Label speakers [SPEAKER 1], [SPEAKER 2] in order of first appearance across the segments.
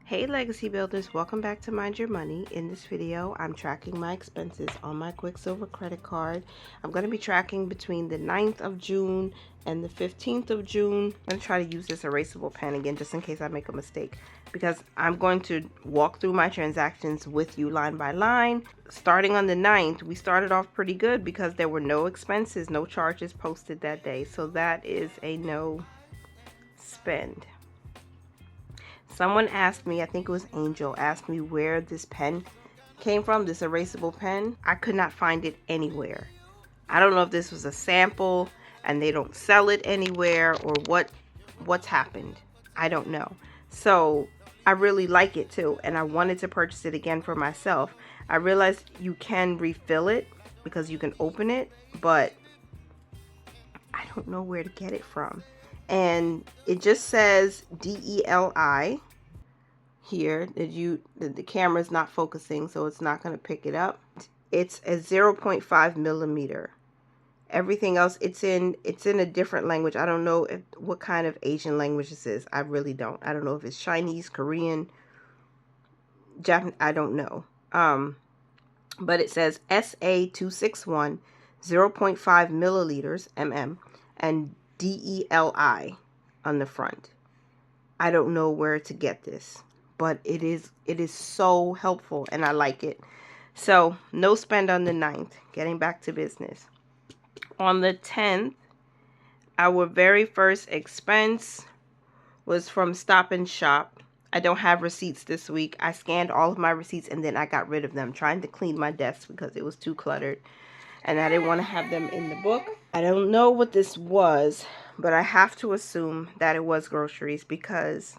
[SPEAKER 1] Hey Legacy Builders, welcome back to Mind Your Money. In this video, I'm tracking my expenses on my Quicksilver credit card. I'm going to be tracking between the 9th of June and the 15th of June. I'm going to try to use this erasable pen again just in case I make a mistake, because I'm going to walk through my transactions with you line by line. Starting on the 9th, we started off pretty good because there were no expenses, no charges posted that day. So that is a no spend. Someone asked me, I think it was Angel, asked me where this pen came from, this erasable pen. I could not find it anywhere. I don't know if this was a sample and they don't sell it anywhere or what's happened. I don't know. So I really like it too, and I wanted to purchase it again for myself. I realized you can refill it because you can open it, but I don't know where to get it from. And it just says DELI here. The camera is not focusing, so it's not going to pick it up. It's a 0.5 millimeter. Everything else, it's in a different language. I don't know what kind of Asian language this is. I really don't. I don't know if it's Chinese, Korean, Japanese. I don't know. But it says SA261 0.5 milliliters mm and DELI on the front. I don't know where to get this, but it is so helpful and I like it. So no spend on the 9th. Getting back to business. On the 10th, our very first expense was from Stop and Shop. I don't have receipts this week. I scanned all of my receipts and then I got rid of them, trying to clean my desk because it was too cluttered and I didn't want to have them in the book. I don't know what this was, but I have to assume that it was groceries because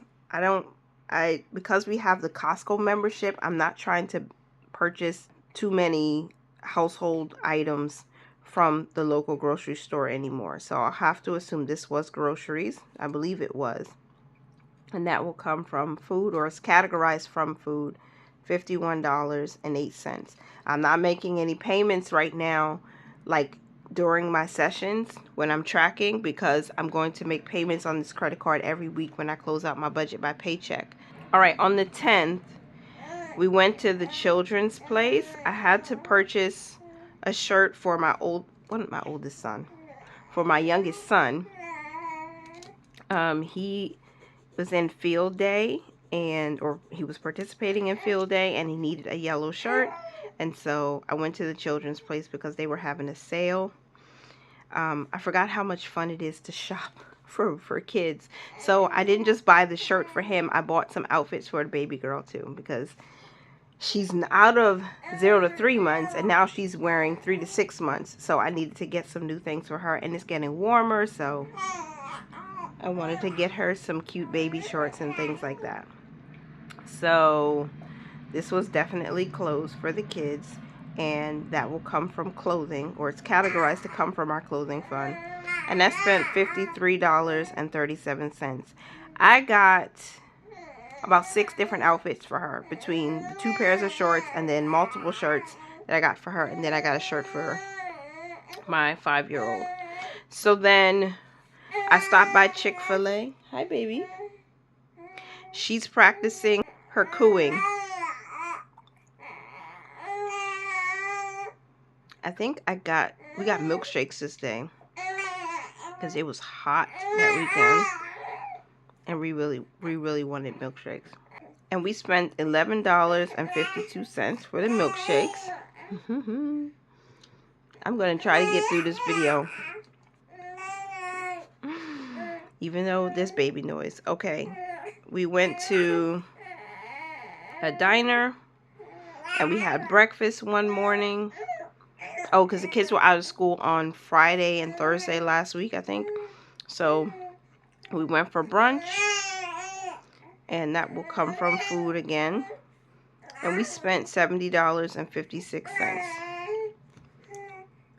[SPEAKER 1] because we have the Costco membership, I'm not trying to purchase too many household items from the local grocery store anymore. So I'll have to assume this was groceries. I believe it was. And that will come from food, or it's categorized from food, $51.08. I'm not making any payments right now, like during my sessions when I'm tracking, because I'm going to make payments on this credit card every week when I close out my budget by paycheck. All right, on the 10th, we went to the children's place. I had to purchase a shirt for my oldest son, for my youngest son. He was in field day or he was participating in field day and he needed a yellow shirt, and so I went to the children's place because they were having a sale. I forgot how much fun it is to shop for kids, so I didn't just buy the shirt for him. I bought some outfits for the baby girl too, because she's out of 0 to 3 months and now she's wearing 3 to 6 months, so I needed to get some new things for her, and it's getting warmer, so I wanted to get her some cute baby shorts and things like that. So this was definitely clothes for the kids, and that will come from clothing, or it's categorized to come from our clothing fund. And I spent $53.37. I got about 6 different outfits for her, between the 2 pairs of shorts and then multiple shirts that I got for her, and then I got a shirt for my 5-year-old. So then I stopped by Chick-fil-A. Hi, baby. She's practicing her cooing. I think we got milkshakes this day because it was hot that weekend, and we really wanted milkshakes. And we spent $11.52 for the milkshakes. I'm gonna try to get through this video, even though there's baby noise. Okay, we went to a diner and we had breakfast one morning. Oh, because the kids were out of school on Friday and Thursday last week, I think. So we went for brunch, and that will come from food again. And we spent $70.56.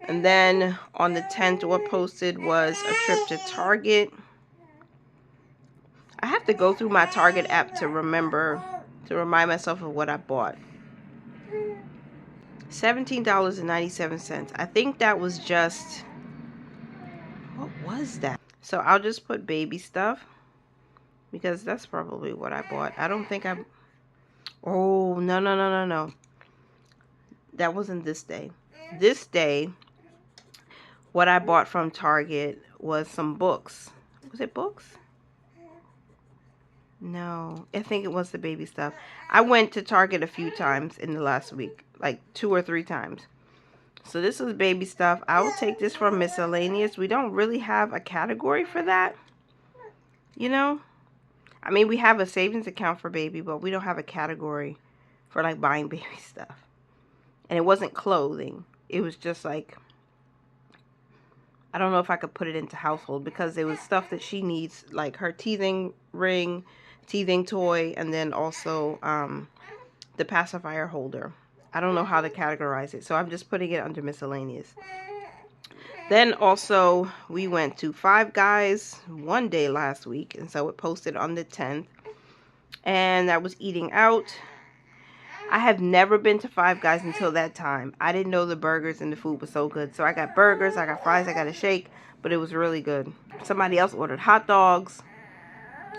[SPEAKER 1] And then on the 10th, what posted was a trip to Target. I have to go through my Target app to remind myself of what I bought. $17.97. I think that was just, what was that? So I'll just put baby stuff. because that's probably what I bought. I don't think I... Oh, no, no, no, no, no. That wasn't this day. This day, what I bought from Target was some books. Was it books? No, I think it was the baby stuff. I went to Target a few times in the last week, like 2 or 3 times. So this is baby stuff. I will take this from miscellaneous. We don't really have a category for that, you know? I mean, we have a savings account for baby, but we don't have a category for like buying baby stuff. And it wasn't clothing. It was just like, I don't know if I could put it into household because it was stuff that she needs, like her teething ring, teething toy, and then also the pacifier holder. I don't know how to categorize it, so I'm just putting it under miscellaneous. Then also we went to Five Guys one day last week, and so it posted on the 10th, and that was eating out. I have never been to Five Guys until that time. I didn't know the burgers and the food was so good. So I got burgers, I got fries, I got a shake, but it was really good. Somebody else ordered hot dogs,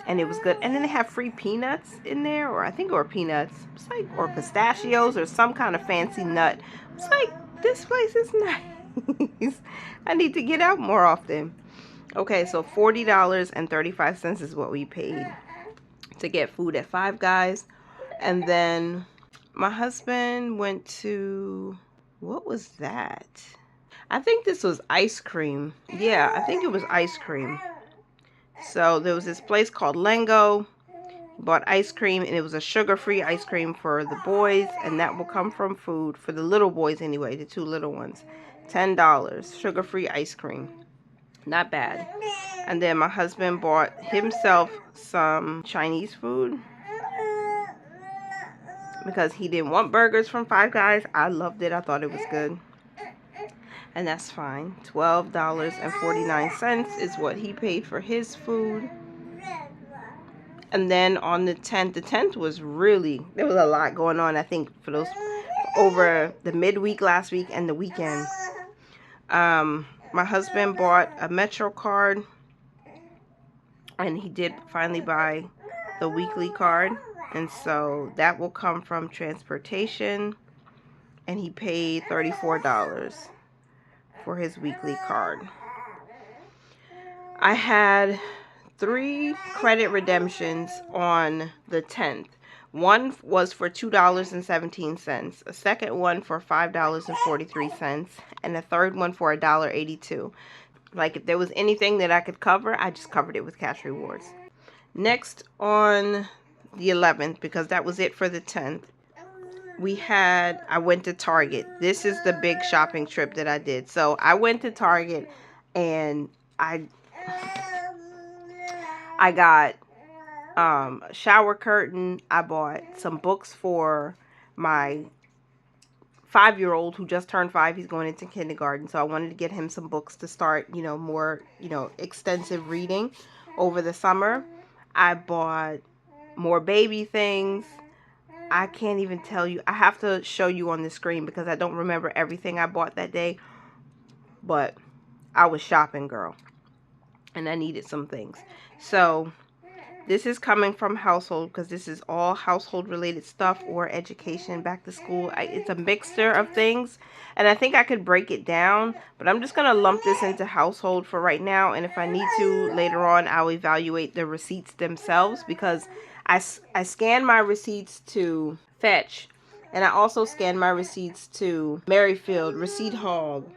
[SPEAKER 1] and it was good. And then they have free peanuts in there, or I think it were peanuts. It's like, or pistachios, or some kind of fancy nut. It's like, this place is nice. I need to get out more often. Okay, so $40.35 is what we paid to get food at Five Guys. And then my husband went to, what was that? I think this was ice cream. Yeah, I think it was ice cream. So there was this place called Lengo. Bought ice cream, and it was a sugar-free ice cream for the boys, and that will come from food for the little boys anyway, the 2 little ones. $10, sugar-free ice cream. Not bad. And then my husband bought himself some Chinese food because he didn't want burgers from Five Guys. I loved it. I thought it was good. And that's fine. $12.49 is what he paid for his food. And then on the 10th was really, there was a lot going on, I think, for those, over the midweek last week and the weekend. My husband bought a Metro card, and he did finally buy the weekly card. And so that will come from transportation, and he paid $34 for his weekly card. I had 3 credit redemptions on the 10th. One was for $2.17, a second one for $5.43, and a third one for $1.82. Like, if there was anything that I could cover, I just covered it with cash rewards. Next, on the 11th, because that was it for the 10th, I went to Target. This is the big shopping trip that I did. So I went to Target, and I got a shower curtain. I bought some books for my 5-year-old who just turned 5. He's going into kindergarten, so I wanted to get him some books to start, more, extensive reading over the summer. I bought more baby things. I can't even tell you. I have to show you on the screen because I don't remember everything I bought that day, but I was shopping, girl, and I needed some things. So this is coming from household because this is all household related stuff or education, back to school. It's a mixture of things, and I think I could break it down, but I'm just going to lump this into household for right now. And if I need to later on, I'll evaluate the receipts themselves, because I scan my receipts to Fetch, and I also scan my receipts to Merrifield, Receipt Hog,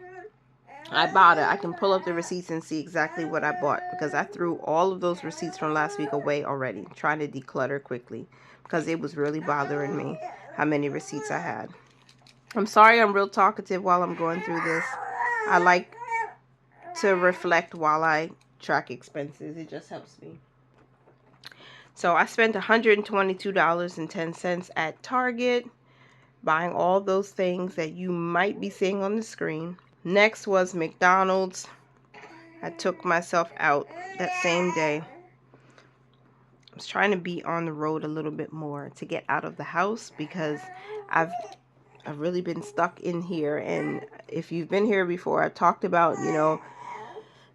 [SPEAKER 1] Ibotta. I can pull up the receipts and see exactly what I bought, because I threw all of those receipts from last week away already, trying to declutter quickly, because it was really bothering me how many receipts I had. I'm sorry I'm real talkative while I'm going through this. I like to reflect while I track expenses. It just helps me. So I spent $122.10 at Target, buying all those things that you might be seeing on the screen. Next was McDonald's. I took myself out that same day. I was trying to be on the road a little bit more to get out of the house, because I've really been stuck in here. And if you've been here before, I talked about,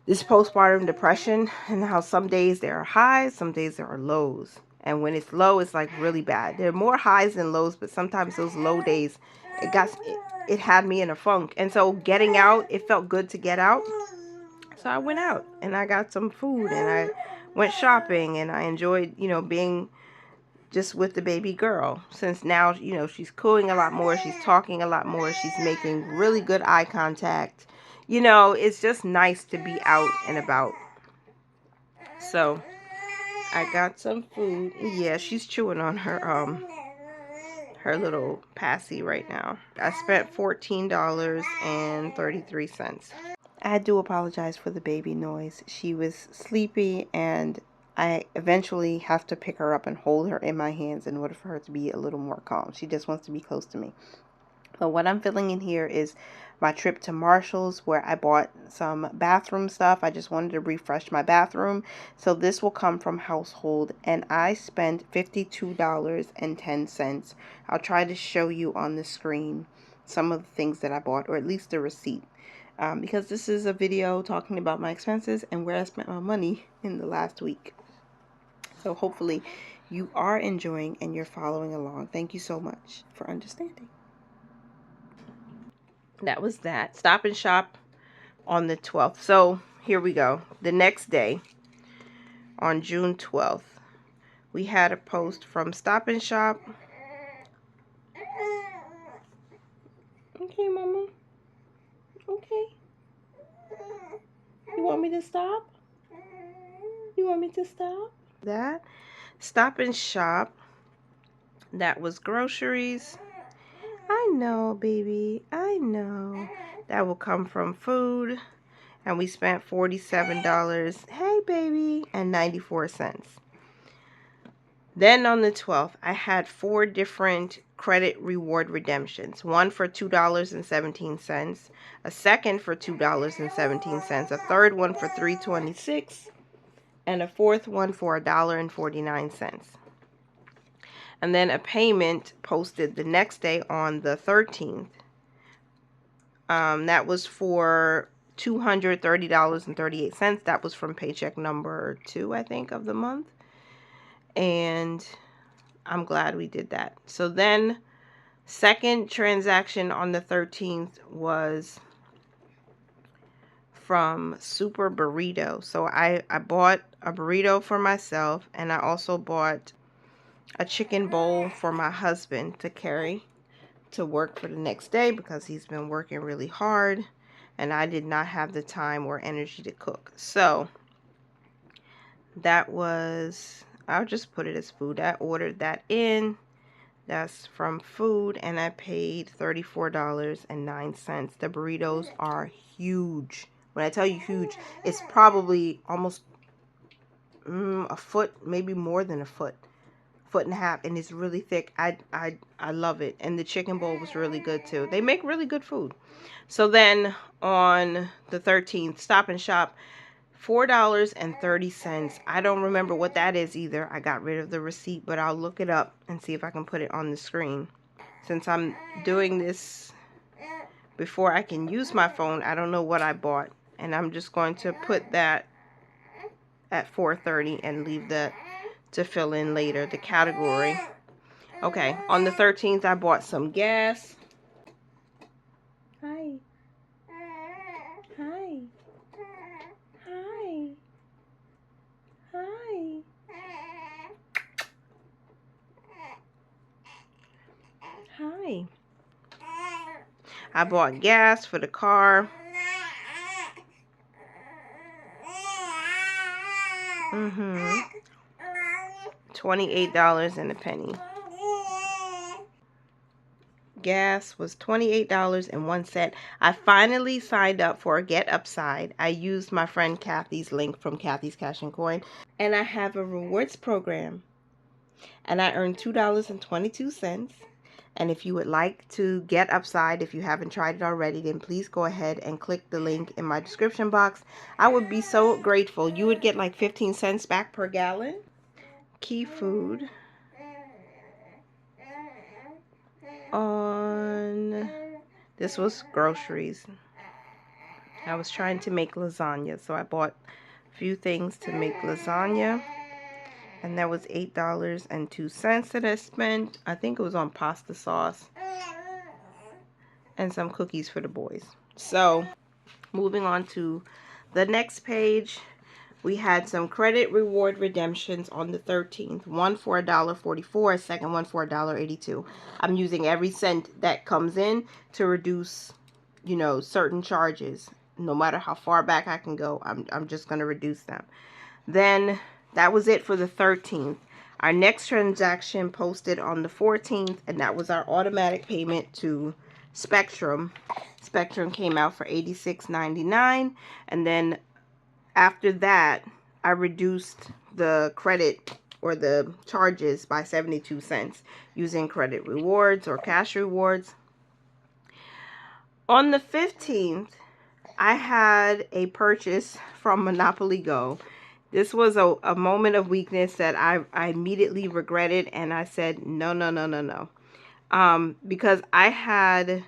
[SPEAKER 1] this postpartum depression and how some days there are highs, some days there are lows. And when it's low, it's like really bad. There are more highs than lows, but sometimes those low days, it had me in a funk. And so getting out, it felt good to get out. So I went out and I got some food and I went shopping and I enjoyed, being just with the baby girl. Since now, she's cooing a lot more, she's talking a lot more, she's making really good eye contact. It's just nice to be out and about. So I got some food. Yeah, she's chewing on her little passy right now. I spent $14.33. I do apologize for the baby noise. She was sleepy and I eventually have to pick her up and hold her in my hands in order for her to be a little more calm. She just wants to be close to me. But what I'm filling in here is my trip to Marshall's, where I bought some bathroom stuff. I just wanted to refresh my bathroom. So this will come from household, and I spent $52.10. I'll try to show you on the screen some of the things that I bought, or at least the receipt. Because this is a video talking about my expenses and where I spent my money in the last week. So hopefully you are enjoying and you're following along. Thank you so much for understanding. That was that. Stop and Shop on the 12th. So here we go. The next day, on June 12th, we had a post from Stop and Shop. Okay, Mama. Okay. You want me to stop? You want me to stop? That Stop and Shop. That was groceries. I know, baby. I know. That will come from food. And we spent $47. Hey, baby. And 94 cents. Then on the 12th, I had 4 different credit reward redemptions. One for $2.17, a second for $2.17, a third one for $3.26, and a fourth one for $1.49. And then a payment posted the next day on the 13th. That was for $230.38. That was from paycheck number 2, I think, of the month. And I'm glad we did that. So then, second transaction on the 13th was from Super Burrito. So I bought a burrito for myself, and I also bought a chicken bowl for my husband to carry to work for the next day because he's been working really hard and I did not have the time or energy to cook. So that was, I'll just put it as food. I ordered that in. That's from food, and I paid $34.09. The burritos are huge. When I tell you huge, it's probably almost a foot, maybe more than a foot and a half, and it's really thick. I love it. And the chicken bowl was really good too. They make really good food. So then on the 13th, Stop and Shop, $4.30. I don't remember what that is either. I got rid of the receipt, but I'll look it up and see if I can put it on the screen. Since I'm doing this before I can use my phone, I don't know what I bought, and I'm just going to put that at 4:30 and leave that to fill in later, the category. Okay, on the 13th, I bought some gas. Hi. Hi. Hi. Hi. Hi. I bought gas for the car. $28 and a penny. Gas was $28.01. I finally signed up for Get Upside. I used my friend Kathy's link from Kathy's Cash and Coin, and I have a rewards program, and I earned $2.22. And if you would like to get Upside, if you haven't tried it already, then please go ahead and click the link in my description box. I would be so grateful. You would get like 15 cents back per gallon. Key Food on, this was groceries. I was trying to make lasagna, so I bought a few things to make lasagna. And that was $8.02 that I spent. I think it was on pasta sauce and some cookies for the boys. So, moving on to the next page, we had some credit reward redemptions on the 13th. One for $1.44, second one for $1.82. I'm using every cent that comes in to reduce, you know, certain charges. No matter how far back I can go, I'm just going to reduce them. Then that was it for the 13th. Our next transaction posted on the 14th, and that was our automatic payment to Spectrum. Spectrum came out for $86.99, and then after that, I reduced the credit or the charges by 72 cents using credit rewards or cash rewards. On the 15th, I had a purchase from Monopoly Go. This was a moment of weakness that I immediately regretted, and I said, no, no, no, no, no. Because I had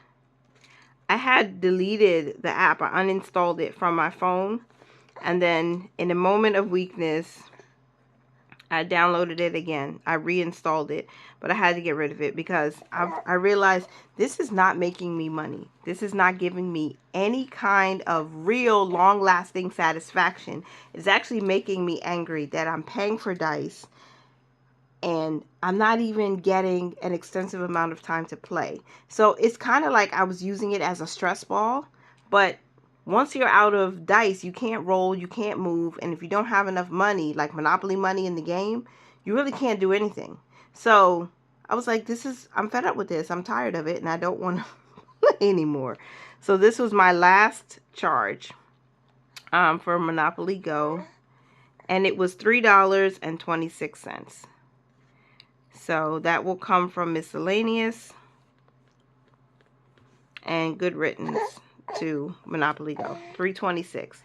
[SPEAKER 1] deleted the app. I uninstalled it from my phone. And then in a moment of weakness, I downloaded it again. I reinstalled it, but I had to get rid of it because I realized this is not making me money. This is not giving me any kind of real long-lasting satisfaction. It's actually making me angry that I'm paying for dice and I'm not even getting an extensive amount of time to play. So it's kind of like I was using it as a stress ball, but once you're out of dice, you can't roll, you can't move, and if you don't have enough money, like Monopoly money in the game, you really can't do anything. So I was like, I'm fed up with this. I'm tired of it, and I don't want to play anymore. So this was my last charge for Monopoly Go, and it was $3.26. So that will come from miscellaneous and good riddance to Monopoly Go, $3.26.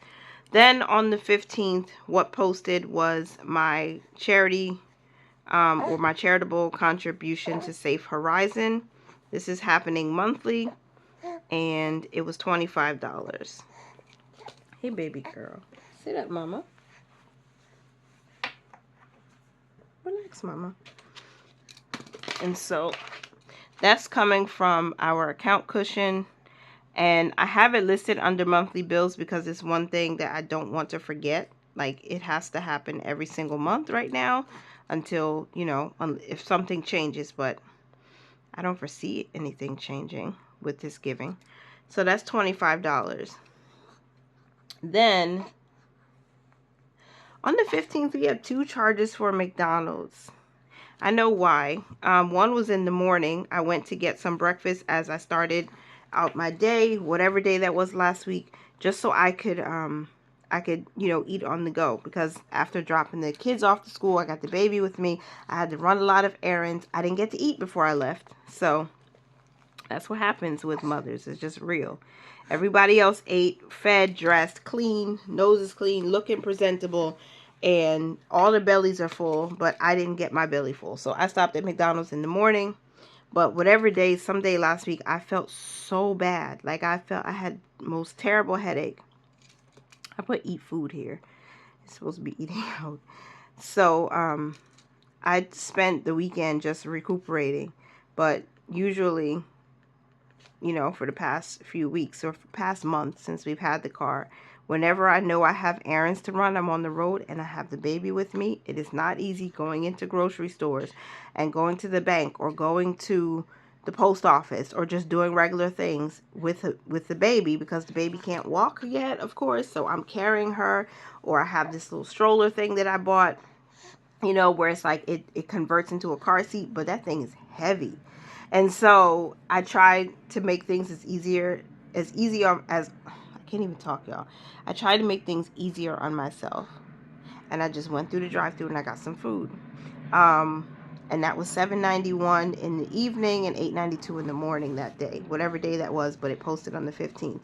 [SPEAKER 1] Then on the 15th, what posted was my charity or my charitable contribution to Safe Horizon. This is happening monthly, and it was $25. Hey, baby girl. Sit up, mama. Relax, mama. And so that's coming from our account cushion. And I have it listed under monthly bills because it's one thing that I don't want to forget. Like, it has to happen every single month right now until, you know, if something changes. But I don't foresee anything changing with this giving. So that's $25. Then on the 15th, we have 2 charges for McDonald's. I know why. One was in the morning. I went to get some breakfast as I started out my day, whatever day that was last week, just so I could you know, eat on the go, because after dropping the kids off to school, I got the baby with me. I had to run a lot of errands. I didn't get to eat before I left. So that's what happens with mothers. It's just real. Everybody else ate, fed, dressed, clean, noses clean, looking presentable, and all their bellies are full, but I didn't get my belly full. So I stopped at McDonald's in the morning. But whatever day, someday last week, I felt so bad. Like, I felt I had most terrible headache. I put eat food here. It's supposed to be eating out. So, I spent the weekend just recuperating. But usually, you know, for the past few weeks or past month since we've had the car, whenever I know I have errands to run, I'm on the road and I have the baby with me. It is not easy going into grocery stores and going to the bank or going to the post office or just doing regular things with the baby, because the baby can't walk yet, of course. So I'm carrying her, or I have this little stroller thing that I bought, you know, where it's like it converts into a car seat, but that thing is heavy. And so I tried to make things as easy as I can't even talk, y'all. I tried to make things easier on myself. And I just went through the drive-thru and I got some food. And that was $7.91 in the evening and $8.92 in the morning that day. Whatever day that was, but it posted on the 15th.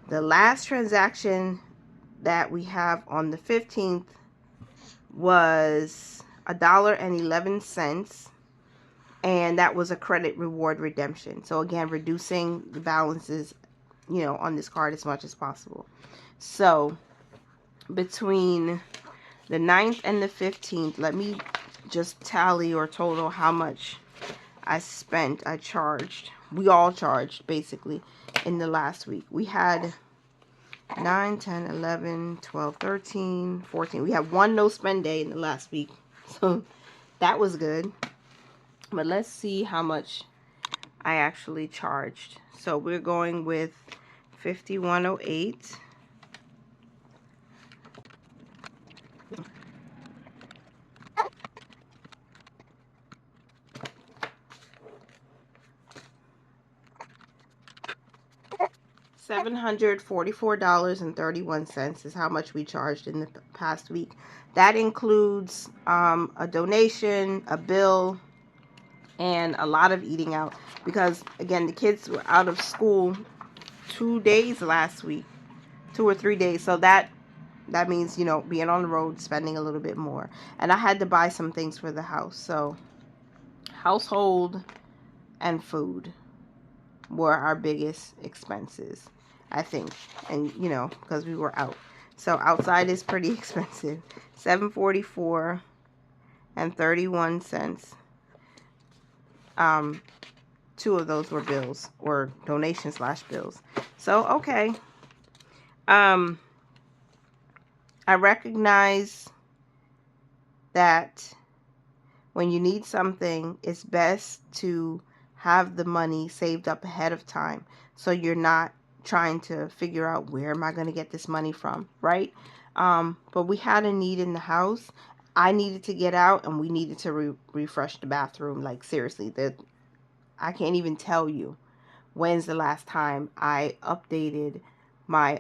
[SPEAKER 1] The last transaction that we have on the 15th was $1.11. And that was a credit reward redemption. So again, reducing the balances you know, on this card as much as possible. So between the 9th and the 15th, let me just tally or total how much I spent, I charged. We all charged, basically, in the last week. We had 9, 10, 11, 12, 13, 14. We had one no spend day in the last week. So that was good. But let's see how much I actually charged. So we're going with 5108. $744.31 is how much we charged in the past week. That includes a donation, a bill, and a lot of eating out. Because, again, the kids were out of school 2 days last week. 2 or 3 days. So that means, you know, being on the road, spending a little bit more. And I had to buy some things for the house. So household and food were our biggest expenses, I think. And, you know, because we were out. So outside is pretty expensive. $7.44 and 31 cents. 2 of those were bills or donations / bills. So, okay. I recognize that when you need something, it's best to have the money saved up ahead of time, so you're not trying to figure out, where am I going to get this money from, right? But we had a need in the house. I needed to get out, and we needed to refresh the bathroom. Like, seriously, I can't even tell you when's the last time I updated my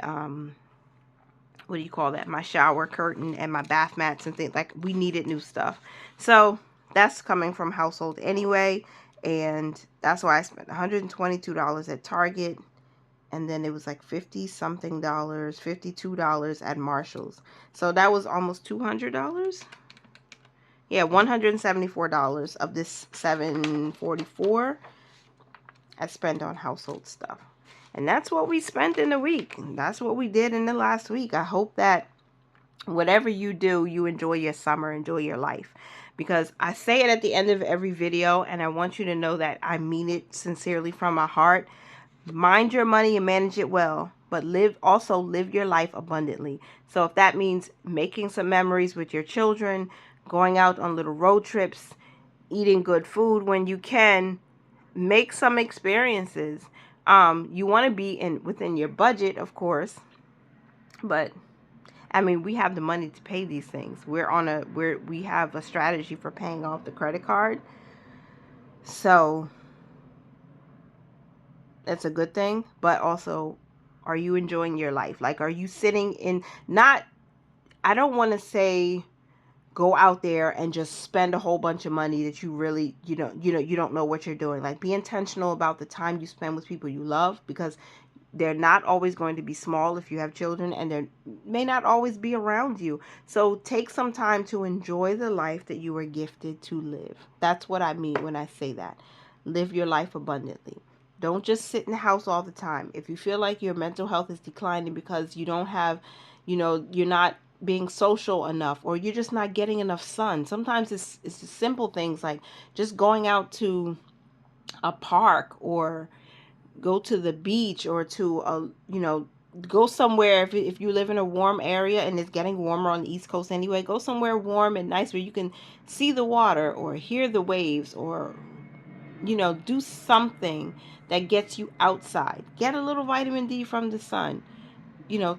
[SPEAKER 1] what do you call that, my shower curtain and my bath mats and things. Like, we needed new stuff. So that's coming from household anyway, and that's why I spent $122 at Target, and then it was like 50 something dollars, $52 at Marshall's. So that was almost $200. Yeah, $174 of this $744 I spent on household stuff. And that's what we spent in a week. That's what we did in the last week. I hope that whatever you do, you enjoy your summer, enjoy your life. Because I say it at the end of every video, and I want you to know that I mean it sincerely from my heart. Mind your money and manage it well, but also live your life abundantly. So if that means making some memories with your children, going out on little road trips, eating good food when you can, make some experiences. You want to be within your budget, of course, but I mean, we have the money to pay these things. We have a strategy for paying off the credit card. So that's a good thing, but also, are you enjoying your life? Like, are you sitting in, I don't want to say go out there and just spend a whole bunch of money that you really, you don't know what you're doing. Like, be intentional about the time you spend with people you love, because they're not always going to be small if you have children, and they may not always be around you. So take some time to enjoy the life that you were gifted to live. That's what I mean when I say that. Live your life abundantly. Don't just sit in the house all the time. If you feel like your mental health is declining because you don't have, you're not being social enough, or you're just not getting enough sun. Sometimes it's the simple things, like just going out to a park, or go to the beach, or to go somewhere. If you live in a warm area, and it's getting warmer on the East Coast anyway, go somewhere warm and nice where you can see the water or hear the waves, or do something that gets you outside. Get a little vitamin D from the sun.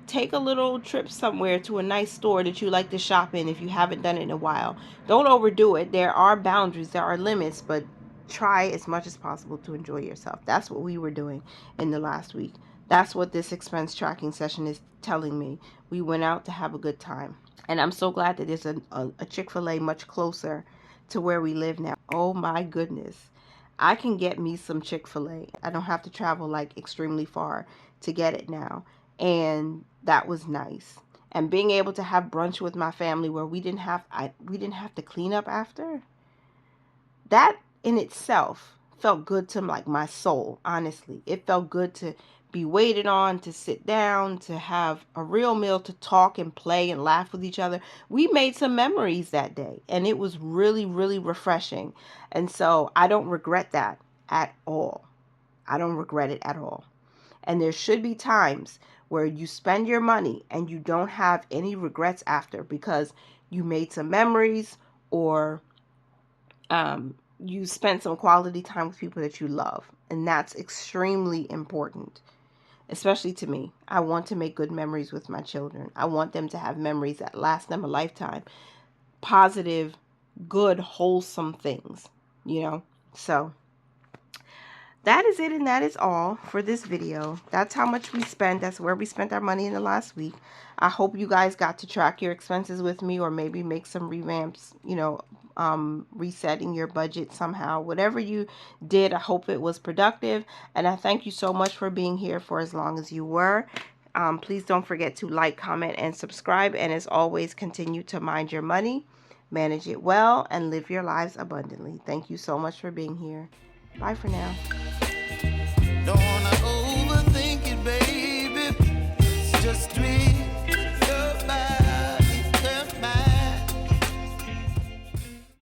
[SPEAKER 1] Take a little trip somewhere to a nice store that you like to shop in if you haven't done it in a while. Don't overdo it. There are boundaries, there are limits, but try as much as possible to enjoy yourself. That's what we were doing in the last week. That's what this expense tracking session is telling me. We went out to have a good time. And I'm so glad that there's a Chick-fil-A much closer to where we live now. Oh my goodness. I can get me some Chick-fil-A. I don't have to travel like extremely far to get it now. And that was nice. And being able to have brunch with my family where we didn't have to clean up after. That in itself felt good to like my soul, honestly. It felt good to be waited on, to sit down, to have a real meal, to talk and play and laugh with each other. We made some memories that day, and it was really, really refreshing. And so I don't regret that at all. I don't regret it at all. And there should be times where you spend your money and you don't have any regrets after, because you made some memories, or you spent some quality time with people that you love. And that's extremely important, especially to me. I want to make good memories with my children. I want them to have memories that last them a lifetime. Positive, good, wholesome things, you know? So that is it, and that is all for this video. That's how much we spent. That's where we spent our money in the last week. I hope you guys got to track your expenses with me, or maybe make some revamps, resetting your budget somehow. Whatever you did, I hope it was productive. And I thank you so much for being here for as long as you were. Please don't forget to like, comment, and subscribe. And as always, continue to mind your money, manage it well, and live your lives abundantly. Thank you so much for being here. Bye for now. Don't wanna overthink it, baby. It's just